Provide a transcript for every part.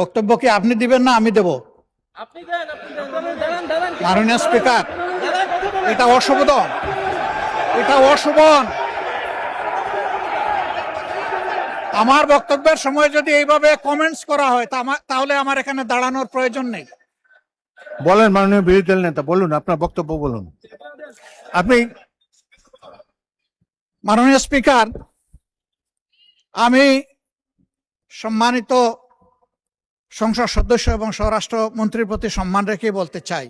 বক্তব্য কি আপনি দিবেন না আমি দেব? মাননীয় স্পিকার, এটা অশোভন, এটা অশোভন। আমার বক্তব্যের সময় যদি এইভাবে কমেন্টস করা হয় তাহলে আমার এখানে দাঁড়ানোর প্রয়োজন নেই। বলেন মাননীয় বিরোধী দল নেতা, বলুন আপনার বক্তব্য বলুন। আপনি মাননীয় স্পিকার, আমি সম্মানিত সংসদ সদস্য এবং স্বরাষ্ট্র মন্ত্রীর প্রতি সম্মান রেখে বলতে চাই,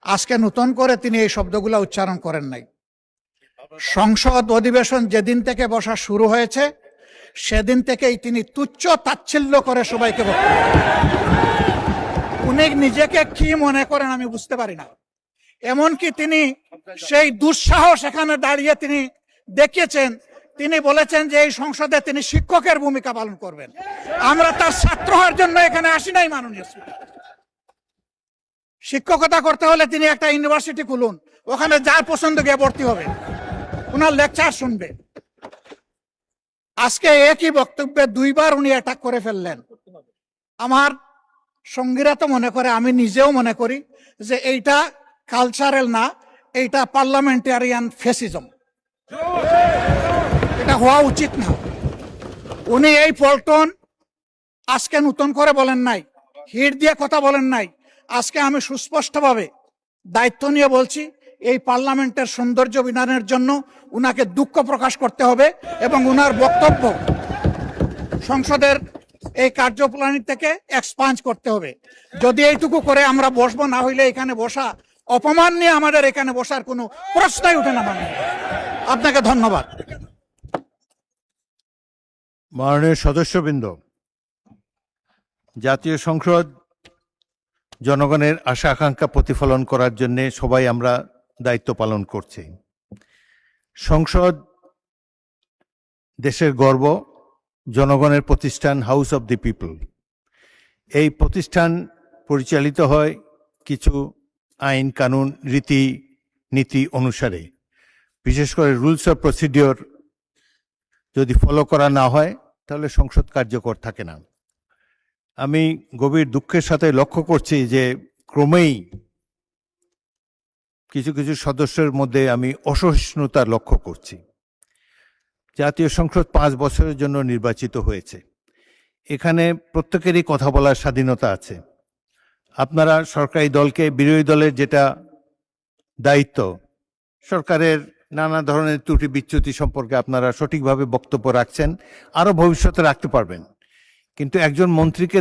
আজকে নতুন করে তিনি এই শব্দগুলো উচ্চারণ করেন নাই। সংসদ অধিবেশন যেদিন থেকে বসা শুরু হয়েছে সেদিন থেকেই তিনি তুচ্ছ তাচ্ছিল্য করে সবাইকে বক্তব্য। উনি নিজেকে কি মনে করেন আমি বুঝতে পারি না। এমনকি তিনি সেই দুঃসাহস এখানে দাঁড়িয়ে তিনি দেখিয়েছেন, তিনি বলেছেন যে এই সংসদে তিনি শিক্ষকের ভূমিকা পালন করবেন। আমরা তার ছাত্র হওয়ার জন্য এখানে আসি নাই। মাননীয় স্পিকার, শিক্ষকতা করতে হলে তিনি একটা ইউনিভার্সিটি খুলুন, ওখানে যার পছন্দ গিয়ে ভর্তি হবে, ওনার লেকচার শুনবে। আজকে একই বক্তব্যে দুইবার উনি অ্যাটাক করে ফেললেন। আমার সঙ্গীরা তো মনে করে, আমি নিজেও মনে করি যে এইটা কালচারাল না, এইটা পার্লামেন্টারিয়ান ফ্যাসিজম। এটা হওয়া উচিত না। উনি এই পল্টন আজকে নতুন করে বলেন নাই, হিট দিয়ে কথা বলেন নাই। আজকে আমি সুস্পষ্টভাবে দায়িত্ব নিয়ে বলছি, এই পার্লামেন্টের সৌন্দর্য বিধানের জন্য উনাকে দুঃখ প্রকাশ করতে হবে এবং উনার বক্তব্য সংসদের এই কার্যপ্রণালী থেকে এক্সপাঞ্জ করতে হবে। যদি এইটুকু করে আমরা বসবো, না হইলে এখানে বসা অপমান নিয়ে আমাদের এখানে বসার কোনো প্রশ্নই উঠে না। মানে আপনাকে ধন্যবাদ। মাননীয় সদস্যবৃন্দ, জাতীয় সংসদ জনগণের আশা আকাঙ্ক্ষা প্রতিফলন করার জন্য সবাই আমরা দায়িত্ব পালন করছি। সংসদ দেশের গর্ব, জনগণের প্রতিষ্ঠান, হাউস অব দি পিপল। এই প্রতিষ্ঠান পরিচালিত হয় কিছু আইন কানুন রীতি নীতি অনুসারে। বিশেষ করে রুলস অফ প্রসিডিওর যদি ফলো করা না হয় তাহলে সংসদ কার্যকর থাকে না। আমি গভীর দুঃখের সাথে লক্ষ্য করছি যে ক্রমেই কিছু কিছু সদস্যের মধ্যে আমি অসহিষ্ণুতা লক্ষ্য করছি। জাতীয় সংসদ 5 বছরের জন্য নির্বাচিত হয়েছে। এখানে প্রত্যেকেরই কথা বলার স্বাধীনতা আছে। আপনারা সরকারি দলকে, বিরোধী দলের যেটা দায়িত্ব, সরকারের নানা ধরনের ত্রুটি বিচ্যুতি সম্পর্কে আপনারা সঠিকভাবে বক্তব্য রাখছেন, আরো ভবিষ্যতে রাখতে পারবেন। কিন্তু একজন মন্ত্রীকে